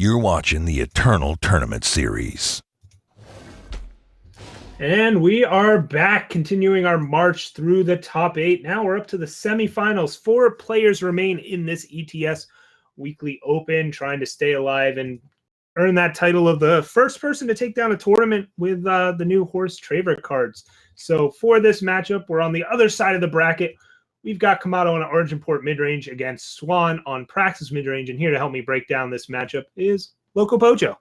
You're watching the Eternal Tournament Series. And we are back, continuing our march through the top 8. Now we're up to the semifinals. 4 players remain in this ETS Weekly Open, trying to stay alive and earn that title of the first person to take down a tournament with the new Horse Traver cards. So for this matchup, we're on the other side of the bracket. We've got Kamado on Argenport midrange against Swan on Praxis midrange. And here to help me break down this matchup is LocoPojo.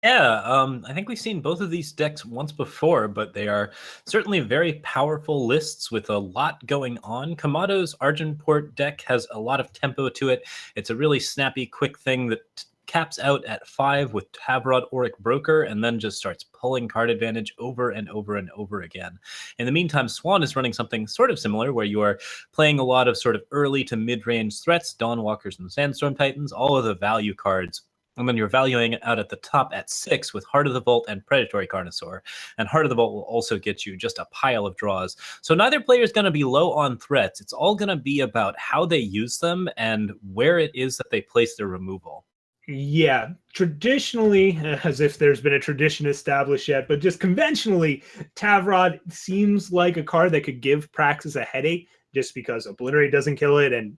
Yeah, I think we've seen both of these decks once before, but they are certainly very powerful lists with a lot going on. Kamado's Argenport deck has a lot of tempo to it. It's a really snappy, quick thing that caps out at 5 with Tavrod Auric Broker and then just starts pulling card advantage over and over and over again. In the meantime, Swan is running something sort of similar where you are playing a lot of sort of early to mid-range threats, Dawnwalkers and Sandstorm Titans, all of the value cards. And then you're valuing it out at the top at 6 with Heart of the Vault and Predatory Carnosaur. And Heart of the Vault will also get you just a pile of draws. So neither player is going to be low on threats. It's all going to be about how they use them and where it is that they place their removal. Yeah, traditionally, as if there's been a tradition established yet, but just conventionally, Tavrod seems like a card that could give Praxis a headache just because Obliterate doesn't kill it and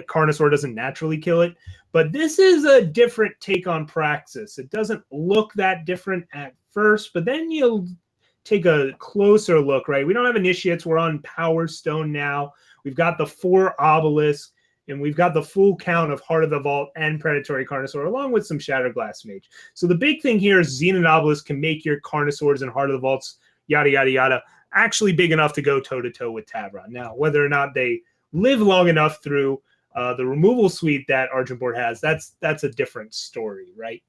Carnosaur doesn't naturally kill it. But this is a different take on Praxis. It doesn't look that different at first, but then you'll take a closer look, right? We don't have Initiates. We're on Power Stone now. We've got the 4 Obelisk, and we've got the full count of Heart of the Vault and Predatory Carnosaur, along with some Shatterglass Mage. So the big thing here is Xenon Obelisk can make your Carnosaurs and Heart of the Vaults, yada, yada, yada, actually big enough to go toe-to-toe with Tavrod. Now, whether or not they live long enough through the removal suite that Argenport has, that's a different story, right?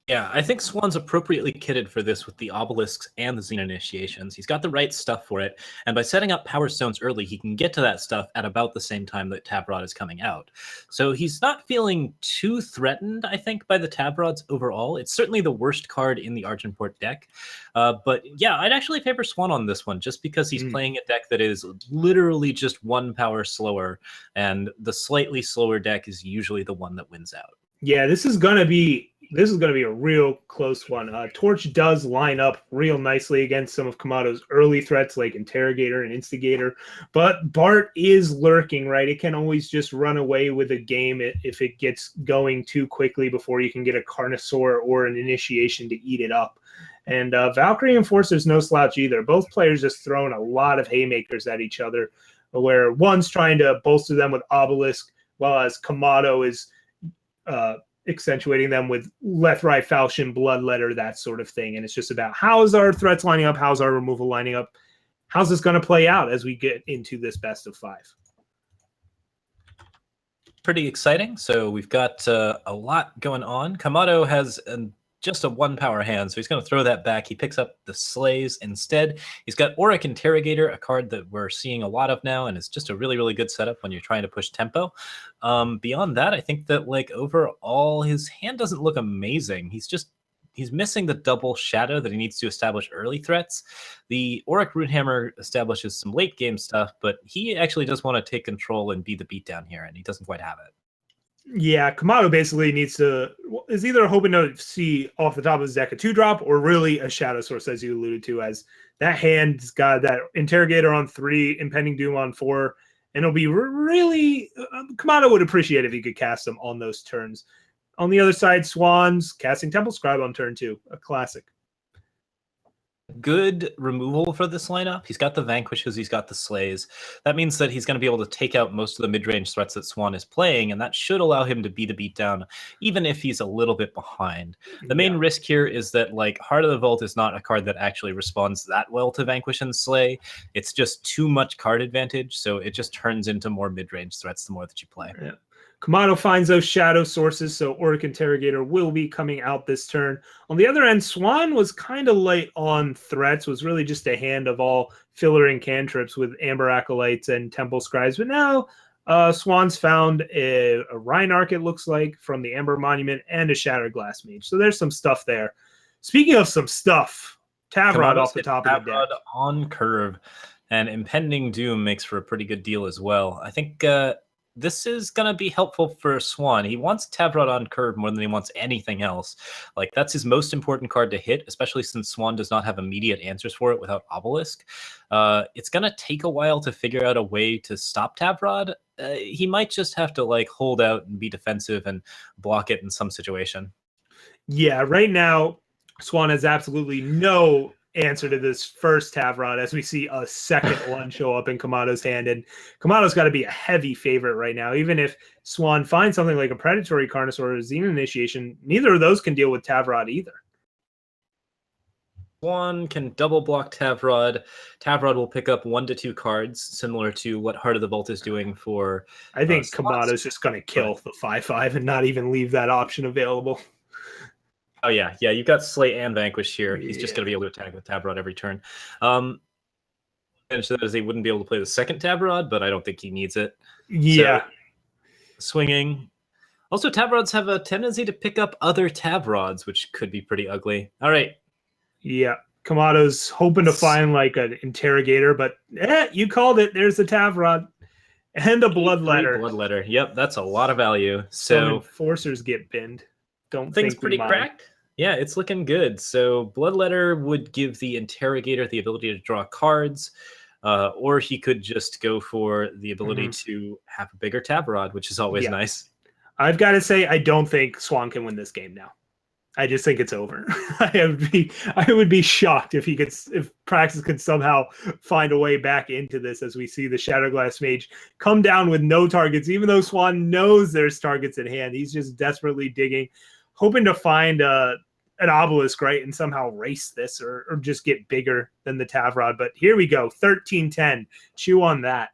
Yeah, I think Swan's appropriately kitted for this with the Obelisks and the Xenon Initiations. He's got the right stuff for it, and by setting up Power Stones early, he can get to that stuff at about the same time that Tavrod is coming out. So he's not feeling too threatened, I think, by the Tavrods overall. It's certainly the worst card in the Argenport deck. But yeah, I'd actually favor Swan on this one, just because he's playing a deck that is literally just 1 power slower, and the slightly slower deck is usually the one that wins out. Yeah, this is gonna be a real close one. Torch does line up real nicely against some of Kamado's early threats like Interrogator and Instigator, but Bart is lurking, right? It can always just run away with a game if it gets going too quickly before you can get a Carnosaur or an Initiation to eat it up. And Valkyrie Enforcer's no slouch either. Both players just throwing a lot of haymakers at each other, where one's trying to bolster them with Obelisk, while as Kamado is accentuating them with left, right, falchion, bloodletter, that sort of thing. And it's just about how's our threats lining up, how's our removal lining up, how's this going to play out as we get into this best of 5. Pretty exciting. So we've got a lot going on. Kamado has just a 1 power hand, so he's going to throw that back. He picks up the Slays instead. He's got Auric Interrogator, a card that we're seeing a lot of now, and it's just a really, really good setup when you're trying to push tempo. Beyond that, I think that like overall, his hand doesn't look amazing. He's missing the double shadow that he needs to establish early threats. The Auric Runehammer establishes some late game stuff, but he actually does want to take control and be the beatdown here, and he doesn't quite have it. Yeah, Kamado basically is either hoping to see off the top of his deck a 2-drop or really a Shadow Source, as you alluded to, as that hand's got that Interrogator on 3, Impending Doom on 4, and it'll be really Kamado would appreciate if he could cast them on those turns. On the other side, Swan's casting Temple Scribe on turn 2, a classic. Good removal for this lineup. He's got the Vanquishes, he's got the Slays. That means that he's going to be able to take out most of the mid-range threats that Swan is playing, and that should allow him to be the beatdown, even if he's a little bit behind. The main risk here is that, like, Heart of the Vault is not a card that actually responds that well to Vanquish and Slay. It's just too much card advantage, so it just turns into more mid-range threats the more that you play. Yeah. Kamado finds those shadow sources, so Auric Interrogator will be coming out this turn. On the other end, Swan was kind of light on threats, was really just a hand of all filler and cantrips with Amber Acolytes and Temple Scribes. But now Swan's found a Rhinarch, it looks like, from the Amber Monument, and a Shatterglass Mage. So there's some stuff there. Speaking of some stuff, Tavrod off the top of the deck. On curve, and Impending Doom makes for a pretty good deal as well. I think this is going to be helpful for Swan. He wants Tavrod on curve more than he wants anything else. Like, that's his most important card to hit, especially since Swan does not have immediate answers for it without Obelisk. It's going to take a while to figure out a way to stop Tavrod. He might just have to, like, hold out and be defensive and block it in some situation. Yeah, right now, Swan has absolutely no answer to this first Tavrod as we see a second one show up in Kamado's hand. And Kamado's got to be a heavy favorite right now. Even if Swan finds something like a Predatory Carnosaur or a Xena Initiation, neither of those can deal with Tavrod either. Swan can double block Tavrod. Tavrod will pick up 1 to 2 cards, similar to what Heart of the Vault is doing for... I think Kamado's just going to kill the 5/5 and not even leave that option available. Oh, yeah. Yeah, you've got Slay and Vanquish here. He's just going to be able to attack with Tavrod every turn. And so that is he wouldn't be able to play the second Tavrod, but I don't think he needs it. Yeah. So, swinging. Also, Tavrods have a tendency to pick up other Tavrods, which could be pretty ugly. All right. Yeah. Kamado's hoping to find like an Interrogator, but you called it. There's the Tavrod. And a Bloodletter. Bloodletter. Yep, that's a lot of value. So Enforcers get binned. Don't things think pretty cracked. Yeah, it's looking good. So Bloodletter would give the Interrogator the ability to draw cards, or he could just go for the ability to have a bigger Tavrod, which is always nice. I've got to say, I don't think Swan can win this game now. I just think it's over. I would be shocked if Praxis could somehow find a way back into this, as we see the Shatterglass Mage come down with no targets, even though Swan knows there's targets at hand. He's just desperately digging, hoping to find an Obelisk, right, and somehow race this or just get bigger than the Tavrod. But here we go, 13-10. Chew on that.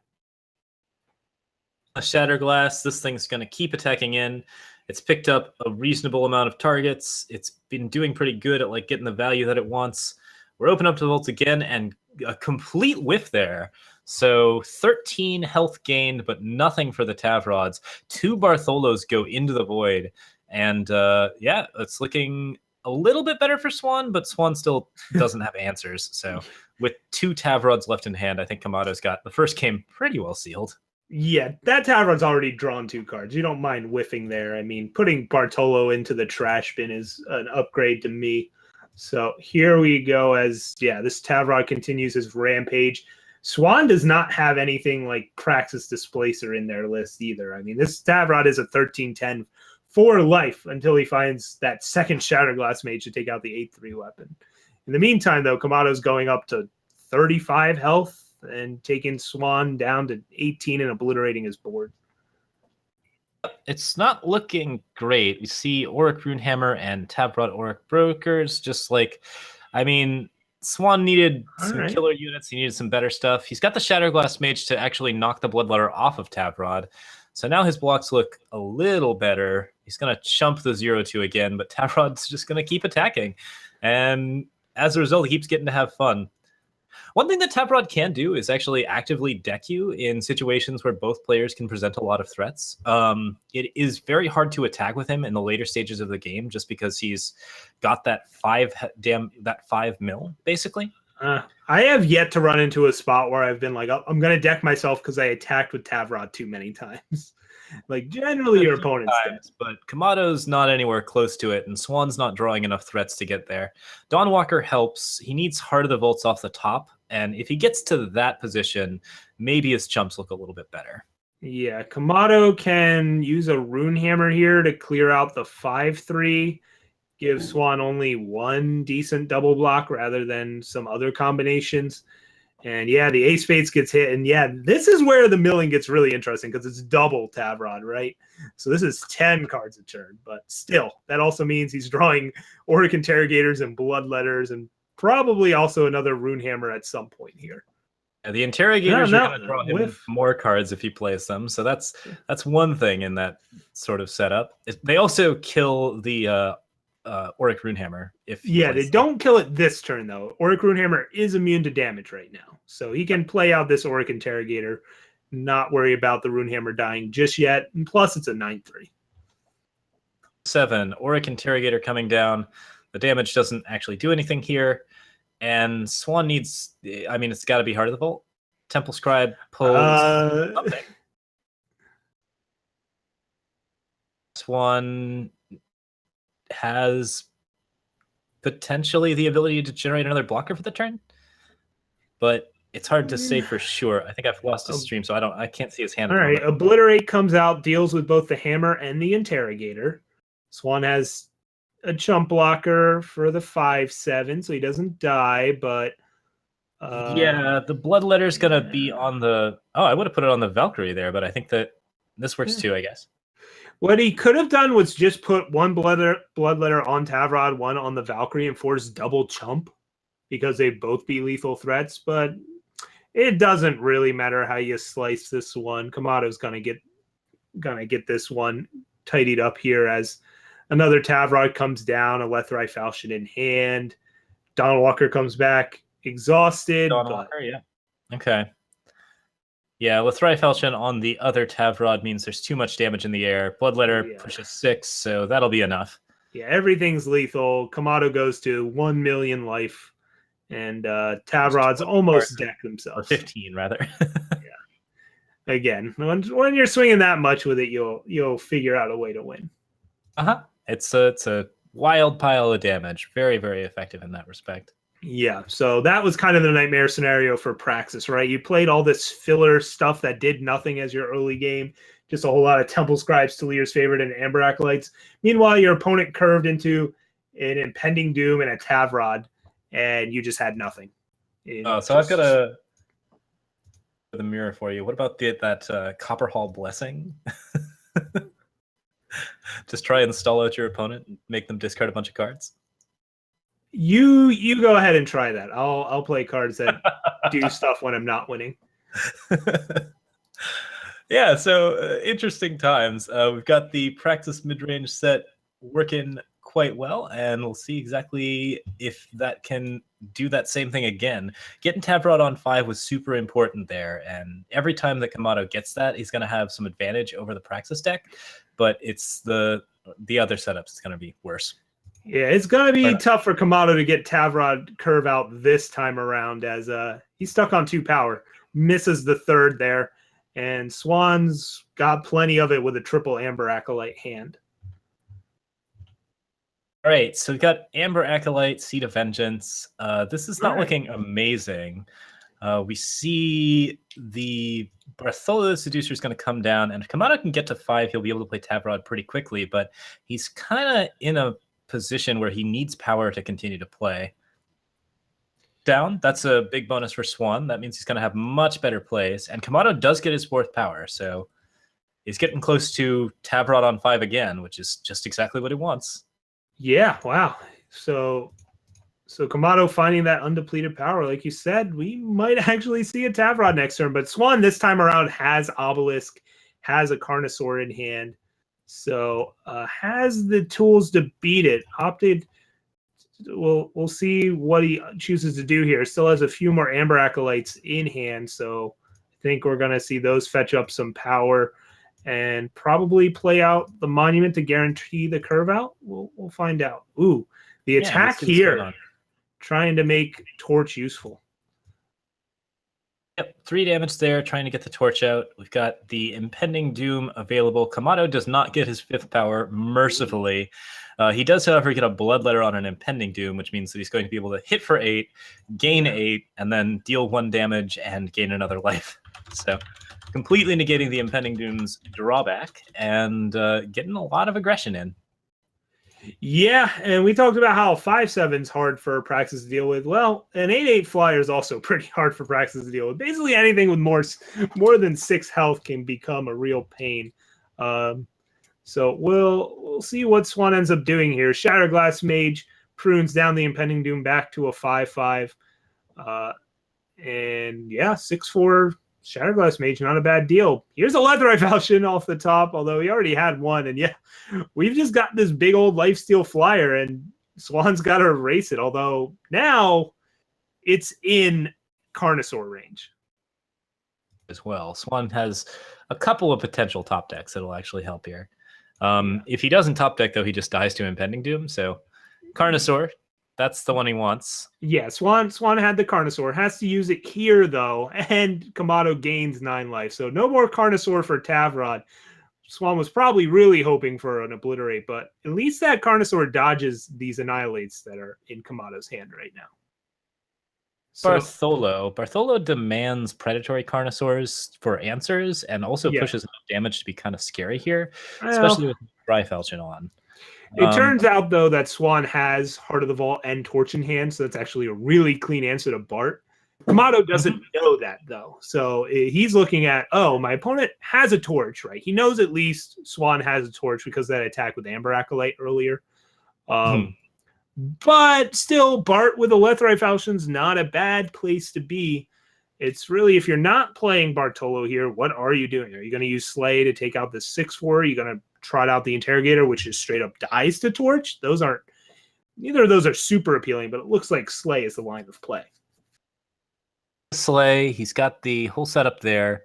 A Shatterglass. This thing's going to keep attacking in. It's picked up a reasonable amount of targets. It's been doing pretty good at like getting the value that it wants. We're open up to the vaults again, and a complete whiff there. So 13 health gained, but nothing for the Tavrods. 2 Bartholos go into the void. And yeah, it's looking a little bit better for Swan, but Swan still doesn't have answers. So with 2 Tavrods left in hand, I think Kamado's got the first game pretty well sealed. Yeah, that Tavron's already drawn 2 cards. You don't mind whiffing there. I mean, putting Bartolo into the trash bin is an upgrade to me. So here we go as, this Tavrod continues his rampage. Swan does not have anything like Praxis Displacer in their list either. I mean, this Tavrod is a 13-10 for life until he finds that second Shatterglass Mage to take out the 8/3 weapon. In the meantime, though, Kamado's going up to 35 health and taking Swan down to 18 and obliterating his board. It's not looking great. We see Auric Runehammer and Tavrod Auric Brokers. Just like, I mean, Swan needed some killer units. He needed some better stuff. He's got the Shatterglass Mage to actually knock the Bloodletter off of Tavrod. So now his blocks look a little better. He's going to chump the 0-2 again, but Tavrod's just going to keep attacking. And as a result, he keeps getting to have fun. One thing that Tavrod can do is actually actively deck you in situations where both players can present a lot of threats. It is very hard to attack with him in the later stages of the game, just because he's got that 5 mil, basically. I have yet to run into a spot where I've been like, oh, I'm going to deck myself because I attacked with Tavrod too many times. Like, generally your opponent's dead. But Kamado's not anywhere close to it, and Swan's not drawing enough threats to get there. Dawnwalker helps. He needs Heart of the Vaults off the top, and if he gets to that position, maybe his chumps look a little bit better. Yeah, Kamado can use a Runehammer here to clear out the 5/3, give Swan only 1 decent double block rather than some other combinations. And yeah, the Ace Fates gets hit. And yeah, this is where the milling gets really interesting because it's double Tavrod, right? So this is 10 cards a turn. But still, that also means he's drawing Auric Interrogators and Bloodletters and probably also another Runehammer at some point here. Yeah, the Interrogators are going to draw him more cards if he plays them. So that's one thing in that sort of setup. They also kill the Auric Runehammer. They don't kill it this turn, though. Auric Runehammer is immune to damage right now. So he can play out this Auric Interrogator, not worry about the Runehammer dying just yet. And plus, it's a 9/3. 7. Auric Interrogator coming down. The damage doesn't actually do anything here. And Swan needs, I mean, it's got to be Heart of the Vault. Temple Scribe pulls something. Swan has potentially the ability to generate another blocker for the turn, but it's hard to say for sure. I think I've lost his stream, so I can't see his hand. All right, Obliterate comes out, deals with both the hammer and the interrogator. Swan has a chump blocker for the 5/7, so he doesn't die, but yeah, the bloodletter is gonna be on the. Oh, I would have put it on the Valkyrie there, but I think that this works too, I guess. What he could have done was just put one bloodletter on Tavrod, one on the Valkyrie, and force double chump because they both be lethal threats. But it doesn't really matter how you slice this one. Kamado's gonna get this one tidied up here as another Tavrod comes down, a Lethrai Falchion in hand. Donald Walker comes back exhausted. Walker, yeah. Okay. Yeah, Lethrai Falchion on the other Tavrod means there's too much damage in the air. Bloodletter pushes 6, so that'll be enough. Yeah, everything's lethal. Kamado goes to 1 million life, and Tavrod's almost decked themselves. Or 15, rather. Yeah. Again, when you're swinging that much with it, you'll figure out a way to win. It's a wild pile of damage. Very, very effective in that respect. Yeah, so that was kind of the nightmare scenario for Praxis, right? You played all this filler stuff that did nothing as your early game, just a whole lot of Temple Scribes, Talir's favorite, and Amber Acolytes. Meanwhile, your opponent curved into an Impending Doom and a Tavrod, and you just had nothing. So I've got the mirror for you. What about that Copper Hall Blessing? Just try and stall out your opponent and make them discard a bunch of cards. You go ahead and try that. I'll play cards that do stuff when I'm not winning. Yeah, so interesting times. We've got the Praxis mid-range set working quite well, and we'll see exactly if that can do that same thing again. Getting Tavrod on 5 was super important there, and every time that Kamado gets that, he's going to have some advantage over the Praxis deck, but it's the other setups that's going to be worse. Yeah, it's going to be tough for Kamado to get Tavrod curve out this time around, as he's stuck on 2 power, misses the 3rd there, and Swan's got plenty of it with a triple Amber Acolyte hand. All right, so we've got Amber Acolyte, Seed of Vengeance. This is not looking amazing. We see the Bartholo the Seducer is going to come down, and if Kamado can get to 5, he'll be able to play Tavrod pretty quickly, but he's kind of in a position where he needs power to continue to play. Down, that's a big bonus for Swan. That means he's going to have much better plays, and Kamado does get his 4th power, so he's getting close to Tavrod on 5 again, which is just exactly what he wants. Yeah, wow. So Kamado finding that undepleted power, like you said, we might actually see a Tavrod next turn, but Swan this time around has Obelisk, has a Carnosaur in hand, so has the tools to beat it. Opted, we'll see what he chooses to do here. Still has a few more Amber Acolytes in hand, so I think we're going to see those fetch up some power and probably play out the Monument to guarantee the curve out. We'll find out. Ooh, the attack here, trying to make Torch useful. Yep, 3 damage there, trying to get the Torch out. We've got the Impending Doom available. Kamado does not get his 5th power, mercifully. He does, however, get a Bloodletter on an Impending Doom, which means that he's going to be able to hit for 8, gain 8, and then deal 1 damage and gain another life. So completely negating the Impending Doom's drawback and getting a lot of aggression in. Yeah, and we talked about how 5/7's hard for Praxis to deal with. Well, an 8/8 flyer is also pretty hard for Praxis to deal with. Basically, anything with more than 6 health can become a real pain. So we'll see what Swan ends up doing here. Shatterglass Mage prunes down the Impending Doom back to a 5/5. And yeah, 6/4 Shatterglass Mage, not a bad deal. Here's a Lethrai Falchion off the top, although he already had one. And yeah, we've just got this big old lifesteal flyer, and Swan's got to erase it. Although now it's in Carnosaur range as well. Swan has a couple of potential top decks that'll actually help here. If he doesn't top deck, though, he just dies to Impending Doom. So Carnosaur, that's the one he wants. Yeah, Swan had the Carnosaur. Has to use it here, though, and Kamado gains 9 life. So no more Carnosaur for Tavrod. Swan was probably really hoping for an Obliterate, but at least that Carnosaur dodges these Annihilates that are in Kamado's hand right now. So, Bartholo demands predatory Carnosaurs for answers and also yeah. pushes enough damage to be kind of scary here, Well, especially with Dryfelchen on. It turns out, though, that Swan has Heart of the Vault and Torch in hand, so that's actually a really clean answer to Bart. Kamado doesn't know that, though. So he's looking at, oh, my opponent has a Torch, right? He knows at least Swan has a Torch because of that attack with Amber Acolyte earlier. But still, Bart with a Lethrite Falchion's not a bad place to be. It's really, if you're not playing Bartolo here, what are you doing? Are you going to use Slay to take out the 6-4? Are you going to trot out the Interrogator, which is straight up dies to Torch? Neither of those are super appealing, but it looks like Slay is the line of play. Slay, he's got the whole setup there.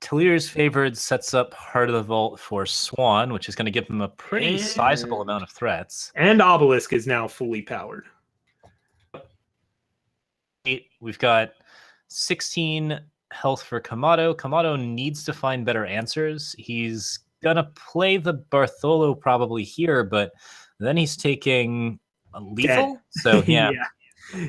Talir's Favored sets up Heart of the Vault for Swan, which is going to give him a pretty sizable amount of threats. And Obelisk is now fully powered. We've got 16 health for Kamado. Kamado needs to find better answers. He's going to play the Bartholo probably here, but then he's taking a lethal. So, yeah.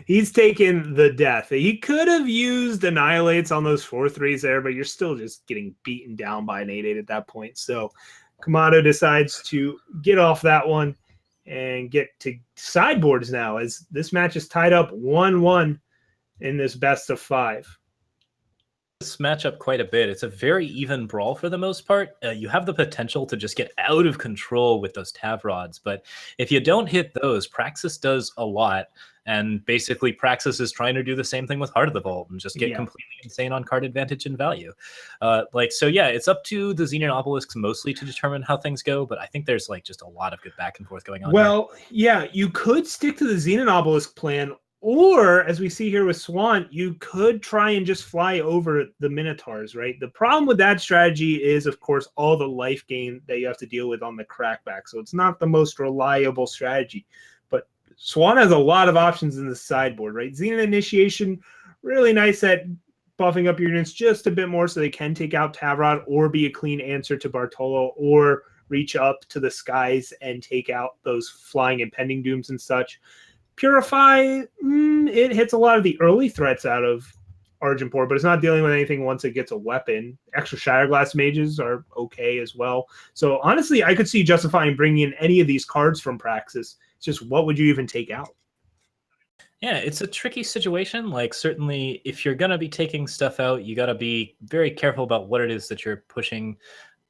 He's taken the death. He could have used Annihilates on those 4-3s there, but you're still just getting beaten down by an 8-8 at that point. So Kamado decides to get off that one and get to sideboards now, as this match is tied up 1-1 in this best of 5. This matchup quite a bit. It's a very even brawl for the most part. You have the potential to just get out of control with those Tavrods, but if you don't hit those, Praxis does a lot. And basically, Praxis is trying to do the same thing with Heart of the Vault and just get completely insane on card advantage and value. It's up to the Xenon Obelisks mostly to determine how things go, but I think there's just a lot of good back and forth going on. Well, yeah, you could stick to the Xenon Obelisk plan, or as we see here with Swan, you could try and just fly over the Minotaurs, right? The problem with that strategy is, of course, all the life gain that you have to deal with on the crackback. So it's not the most reliable strategy. Swan has a lot of options in the sideboard, right? Xenon Initiation, really nice at buffing up your units just a bit more so they can take out Tavrod or be a clean answer to Bartolo or reach up to the skies and take out those flying impending dooms and such. Purify, it hits a lot of the early threats out of Argenport, but it's not dealing with anything once it gets a weapon. Extra Shatterglass Mages are okay as well. So honestly, I could see justifying bringing in any of these cards from Praxis. It's just, what would you even take out? Yeah, it's a tricky situation. Certainly, if you're going to be taking stuff out, you got to be very careful about what it is that you're pushing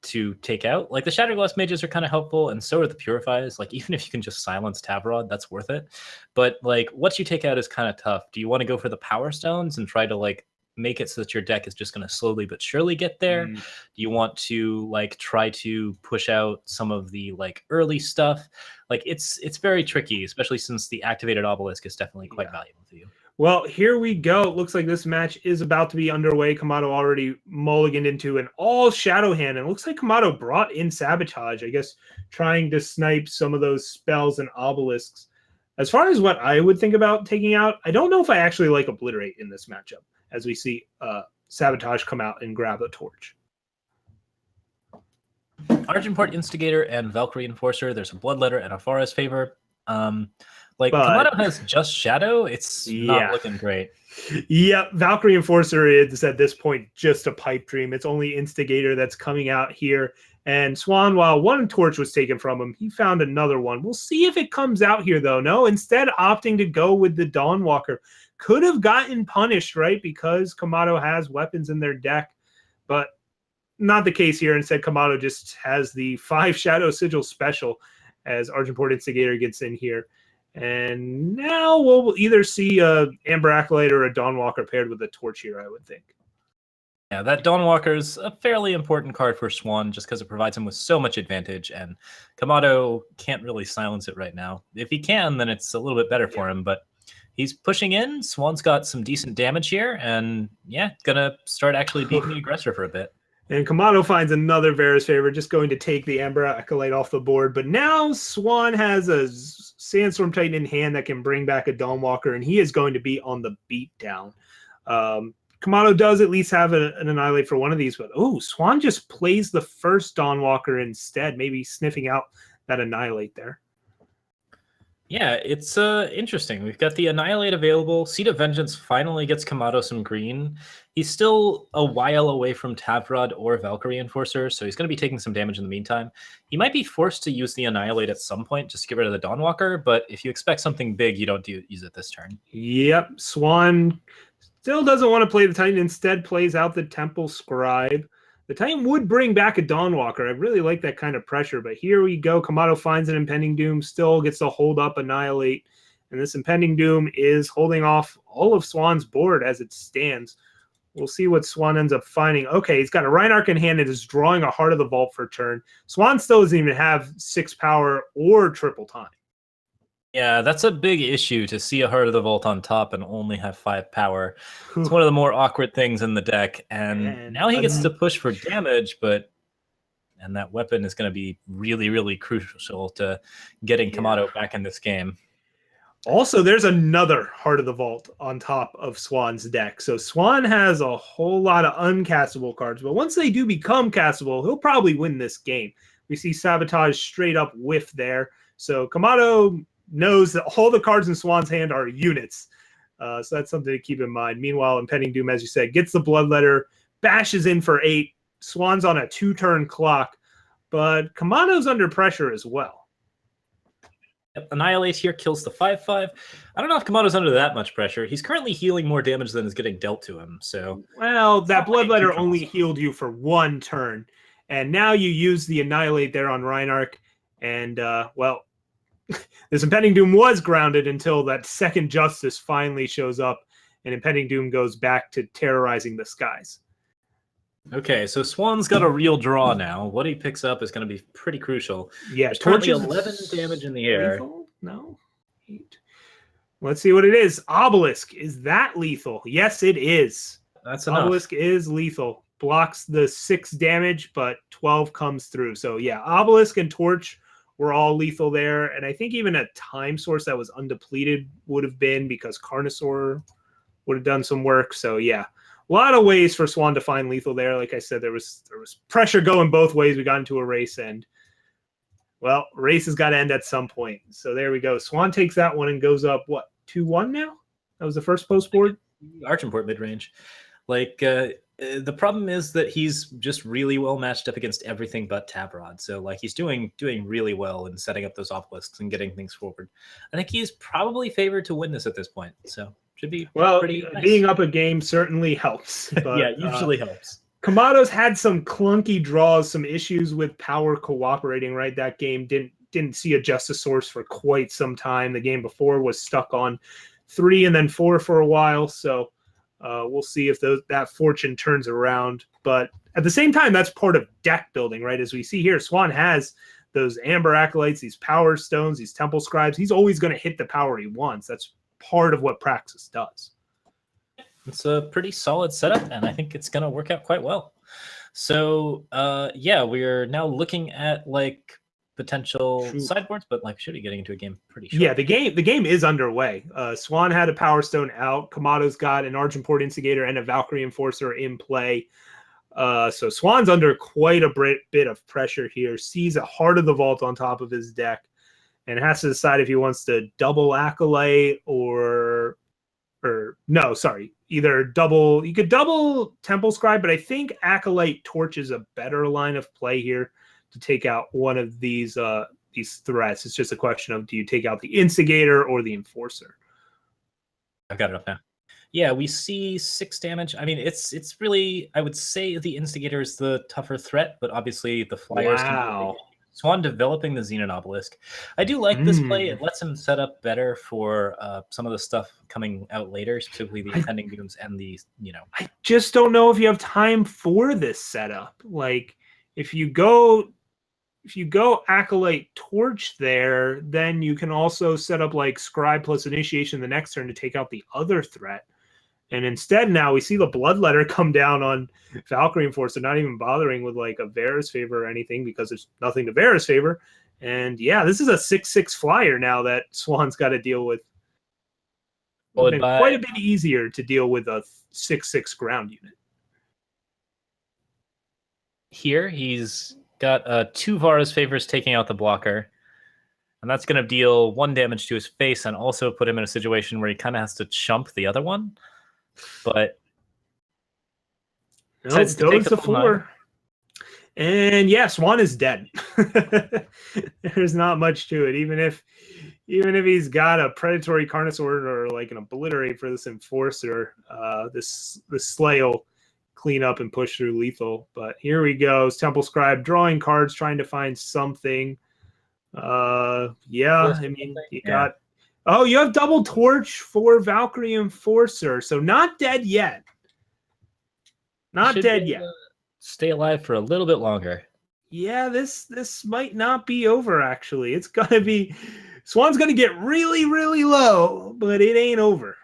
to take out. The Shatterglass Mages are kind of helpful, and so are the Purifies. Even if you can just silence Tavrod, that's worth it. But what you take out is kind of tough. Do you want to go for the Power Stones and try to make it so that your deck is just going to slowly but surely get there? Do you want to try to push out some of the early stuff? It's very tricky, especially since the activated Obelisk is definitely quite valuable to you. Well, here we go. It looks like this match is about to be underway. Kamado already mulliganed into an all shadow hand, and it looks like Kamado brought in Sabotage, I guess, trying to snipe some of those spells and obelisks. As far as what I would think about taking out, I don't know if I actually like Obliterate in this matchup, as we see Sabotage come out and grab a torch. Argenport Instigator and Valkyrie Enforcer, there's a Bloodletter and a Forest Favor. Kamado has just Shadow. It's not looking great. Yeah, Valkyrie Enforcer is at this point just a pipe dream. It's only Instigator that's coming out here. And Swan, while one torch was taken from him, he found another one. We'll see if it comes out here, though. No, instead opting to go with the Dawnwalker. Could have gotten punished, right? Because Kamado has weapons in their deck. But not the case here. Instead, Kamado just has the 5 Shadow Sigil special as Argenport Instigator gets in here. And now we'll either see a Amber Acolyte or a Dawnwalker paired with a Torch here, I would think. Yeah, that Dawnwalker's a fairly important card for Swan just because it provides him with so much advantage, and Kamado can't really silence it right now. If he can, then it's a little bit better for him, but he's pushing in. Swan's got some decent damage here, and gonna start actually beating the aggressor for a bit. And Kamado finds another Varus Favor, just going to take the Amber Acolyte off the board. But now Swan has a Sandstorm Titan in hand that can bring back a Dawnwalker, and he is going to be on the beatdown. Kamado does at least have an Annihilate for one of these, but Swan just plays the first Dawnwalker instead, maybe sniffing out that Annihilate there. Yeah, it's interesting. We've got the Annihilate available. Seed of Vengeance finally gets Kamado some green. He's still a while away from Tavrod or Valkyrie Enforcer, so he's going to be taking some damage in the meantime. He might be forced to use the Annihilate at some point just to get rid of the Dawnwalker, but if you expect something big, you don't use it this turn. Yep, Swan still doesn't want to play the Titan, instead plays out the Temple Scribe. The Titan would bring back a Dawnwalker. I really like that kind of pressure, but here we go. Kamado finds an Impending Doom, still gets to hold up Annihilate, and this Impending Doom is holding off all of Swan's board as it stands. We'll see what Swan ends up finding. Okay, he's got a Reinarch in hand and is drawing a Heart of the Vault for turn. Swan still doesn't even have 6 power or triple time. Yeah, that's a big issue to see a Heart of the Vault on top and only have 5 power. It's one of the more awkward things in the deck. And now he gets to push for damage, and that weapon is going to be really, really crucial to getting Kamado back in this game. Also, there's another Heart of the Vault on top of Swan's deck. So Swan has a whole lot of uncastable cards, but once they do become castable, he'll probably win this game. We see Sabotage straight up whiff there. So Kamado knows that all the cards in Swan's hand are units. So that's something to keep in mind. Meanwhile, Impending Doom, as you said, gets the Bloodletter, bashes in for 8. Swan's on a 2-turn clock, but Kamado's under pressure as well. Yep, Annihilate here kills the 5/5. I don't know if Kamado's under that much pressure. He's currently healing more damage than is getting dealt to him. So, well, that Bloodletter only healed you for 1 turn, and now you use the Annihilate there on Reinarch, and this Impending Doom was grounded until that second Justice finally shows up, and Impending Doom goes back to terrorizing the skies. Okay, so Swan's got a real draw now. What he picks up is going to be pretty crucial. Yeah, there's currently 11 damage in the air. Lethal? No? 8. Let's see what it is. Obelisk. Is that lethal? Yes, it is. That's enough. Obelisk is lethal. Blocks the 6 damage, but 12 comes through. So, yeah, Obelisk and Torch were all lethal there. And I think even a Time Source that was undepleted would have been, because Carnosaur would have done some work. So, yeah. A lot of ways for Swan to find lethal there. Like I said, there was pressure going both ways. We got into a race, and, well, race has got to end at some point. So there we go. Swan takes that one and goes up, what, 2-1 now? That was the first post board? Archimport mid-range. Like, the problem is that he's just really well matched up against everything but Tavrod. So, like, he's doing really well in setting up those obelisks and getting things forward. I think he's probably favored to win this at this point. So should be pretty nice. Being up a game certainly helps. But, yeah, usually helps. Kamado's had some clunky draws, some issues with power cooperating, right? That game didn't see a Justice Source for quite some time. The game before was stuck on 3 and then 4 for a while. So we'll see if that fortune turns around. But at the same time, that's part of deck building, right? As we see here, Swan has those Amber Acolytes, these Power Stones, these Temple Scribes. He's always going to hit the power he wants. That's part of what Praxis does. It's a pretty solid setup, and I think it's going to work out quite well. So, yeah, we're now looking at, like, potential sideboards, but, like, should be getting into a game pretty short. Yeah, the game is underway. Swan had a Power Stone out. Kamado's got an Argenport Instigator and a Valkyrie Enforcer in play. So Swan's under quite a bit of pressure here. Sees a Heart of the Vault on top of his deck, and has to decide if he wants to double Acolyte either double. You could double Temple Scribe, but I think Acolyte Torch is a better line of play here to take out one of these threats. It's just a question of, do you take out the Instigator or the Enforcer? I've got it up now. Yeah, we see 6 damage. I mean, it's really, I would say the Instigator is the tougher threat, but obviously the Flyers can be Swan developing the Xenon Obelisk. I do like this play. It lets him set up better for some of the stuff coming out later, specifically the Impending Dooms and the, I just don't know if you have time for this setup. Like, if you go Acolyte Torch there, then you can also set up, like, Scribe plus Initiation the next turn to take out the other threat. And instead now we see the Bloodletter come down on Valkyrie Enforcer, not even bothering with, like, a Varus favor or anything, because there's nothing to Varus favor. And yeah, this is a 6/6 flyer now that Swan's got to deal with. Would have been quite a bit easier to deal with a 6/6 ground unit. Here, he's got 2 Vara's favors taking out the blocker. And that's going to deal 1 damage to his face and also put him in a situation where he kind of has to chump the other one. But no, goes to 4. And yeah, Swan is dead. There's not much to it. Even if he's got a predatory Carnosaur or like an obliterate for this enforcer, this Slay will clean up and push through lethal. But here we go. Temple Scribe drawing cards, trying to find something. Yeah, I mean, you got. Oh, you have double torch for Valkyrie Enforcer, so not dead yet. Not dead yet. Stay alive for a little bit longer. Yeah, this might not be over, actually. It's gonna be Swan's gonna get really, really low, but it ain't over.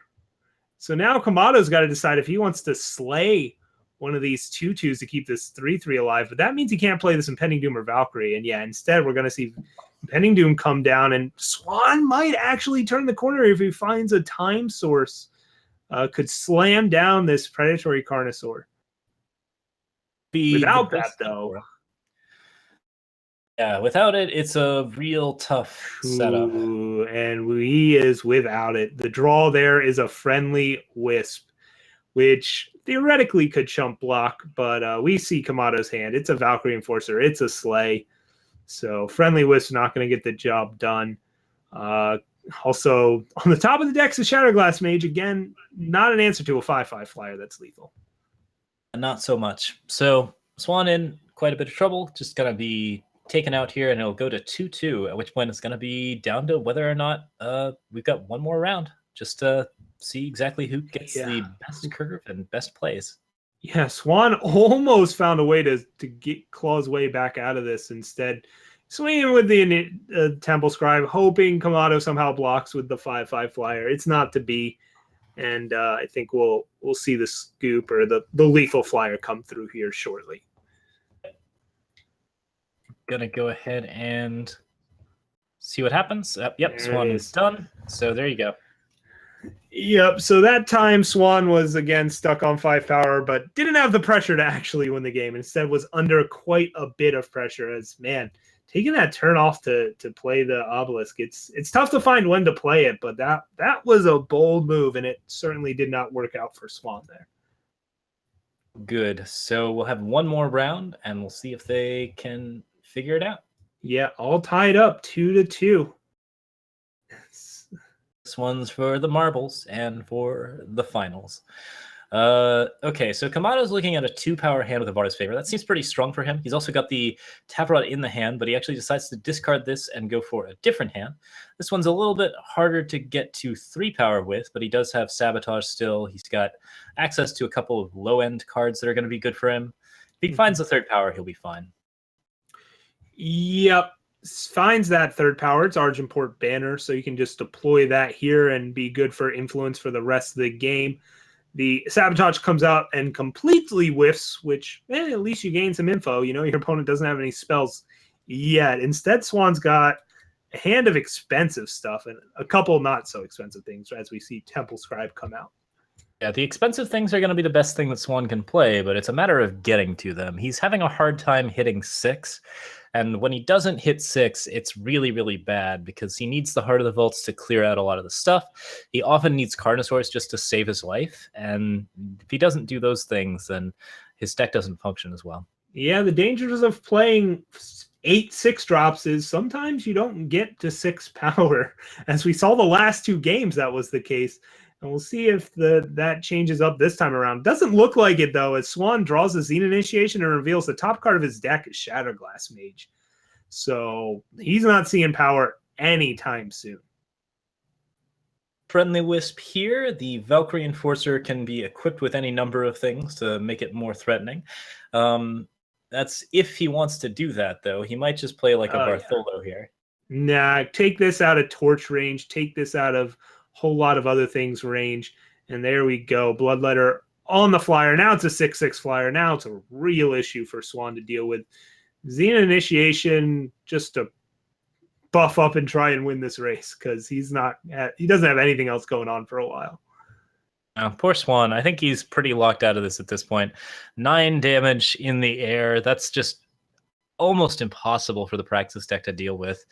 So now Kamado's got to decide if he wants to slay one of these 2/2s to keep this 3/3 alive, but that means he can't play this Impending Doom or Valkyrie. And yeah, instead we're gonna see Impending Doom come down, and Swan might actually turn the corner if he finds a time source. Could slam down this predatory Carnosaur. Without that, though. Yeah, without it, it's a real tough setup. And he is without it. The draw there is a Friendly Wisp, which theoretically could chump block, but we see Kamado's hand. It's a Valkyrie Enforcer. It's a Slay. So Friendly Wisp not going to get the job done. Also, on the top of the deck's a Shatterglass Mage. Again, not an answer to a 5/5 flyer that's lethal. Not so much. So Swan in quite a bit of trouble. Just going to be taken out here, and it'll go to 2/2, at which point it's going to be down to whether or not we've got one more round just to see exactly who gets the best curve and best plays. Yeah, Swan almost found a way to claw his way back out of this. Instead, swinging with the Temple Scribe, hoping Kamado somehow blocks with the 5/5 flyer. It's not to be. And I think we'll see the scoop or the lethal flyer come through here shortly. Gonna go ahead and see what happens. Yep, Swan is done. So there you go. Yep, so that time Swan was again stuck on 5 power, but didn't have the pressure to actually win the game. Instead was under quite a bit of pressure as, man, taking that turn off to play the obelisk, it's tough to find when to play it, but that was a bold move, and it certainly did not work out for Swan there. Good. So we'll have one more round, and we'll see if they can figure it out. Yeah, all tied up 2-2. This one's for the marbles and for the finals. Okay, so Kamado's looking at a 2-power hand with a Vara's favor. That seems pretty strong for him. He's also got the Taprod in the hand, but he actually decides to discard this and go for a different hand. This one's a little bit harder to get to 3-power with, but he does have Sabotage still. He's got access to a couple of low-end cards that are going to be good for him. If he finds the 3rd power, he'll be fine. Yep. Finds that 3rd power. It's Argenport Banner, so you can just deploy that here and be good for influence for the rest of the game. The Sabotage comes out and completely whiffs, which at least you gain some info. You know, your opponent doesn't have any spells yet. Instead, Swan's got a hand of expensive stuff and a couple not so expensive things as we see Temple Scribe come out. Yeah, the expensive things are going to be the best thing that Swan can play, but it's a matter of getting to them. He's having a hard time hitting 6, and when he doesn't hit 6, it's really, really bad because he needs the Heart of the Vaults to clear out a lot of the stuff. He often needs Carnosaurs just to save his life, and if he doesn't do those things, then his deck doesn't function as well. Yeah, the dangers of playing 8 6-drops is sometimes you don't get to 6 power. As we saw the last 2 games, that was the case. And we'll see if that changes up this time around. Doesn't look like it, though, as Swan draws a Xena Initiation and reveals the top card of his deck is Shatterglass Mage. So he's not seeing power anytime soon. Friendly Wisp here. The Valkyrie Enforcer can be equipped with any number of things to make it more threatening. That's if he wants to do that, though. He might just play like a Bartholo here. Nah, take this out of Torch range. Take this out of whole lot of other things range, and there we go. Bloodletter on the flyer. Now it's a 6/6 flyer. Now it's a real issue for Swan to deal with. Xena Initiation, just a buff up and try and win this race because he doesn't have anything else going on for a while. Poor Swan. I think he's pretty locked out of this at this point. 9 damage in the air. That's just almost impossible for the Praxis deck to deal with.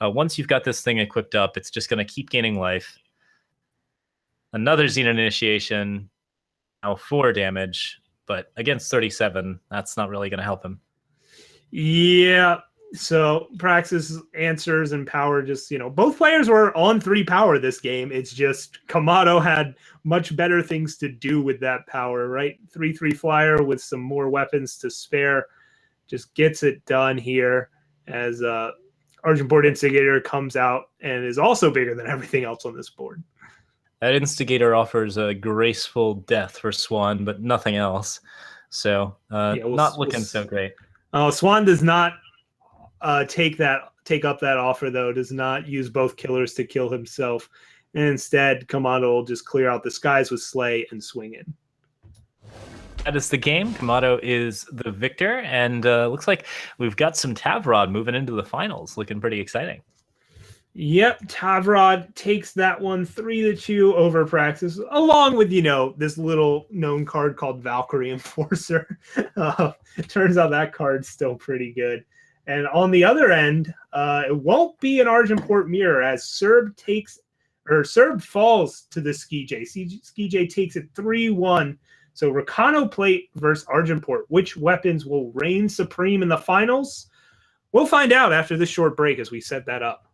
Once you've got this thing equipped up, it's just going to keep gaining life. Another Xenon Initiation. Now 4 damage, but against 37, that's not really going to help him. Yeah. So Praxis answers and power just, both players were on 3 power this game. It's just Kamado had much better things to do with that power, right? 3/3 flyer with some more weapons to spare just gets it done here as Argent-Port Instigator comes out and is also bigger than everything else on this board. That Instigator offers a graceful death for Swan, but nothing else. So not looking so great. Swan does not take up that offer, though. Does not use both killers to kill himself. And instead, Kamado will just clear out the skies with Slay and swing in. That is the game. Kamado is the victor, and looks like we've got some Tavrod moving into the finals. Looking pretty exciting. Yep, Tavrod takes that one 3-2 over Praxis, along with, this little known card called Valkyrie Enforcer. It turns out that card's still pretty good. And on the other end, it won't be an Argent-Port mirror as Serb falls to the Skij. Skij takes it 3-1. So Rakano Plate versus Argent-Port. Which weapons will reign supreme in the finals? We'll find out after this short break as we set that up.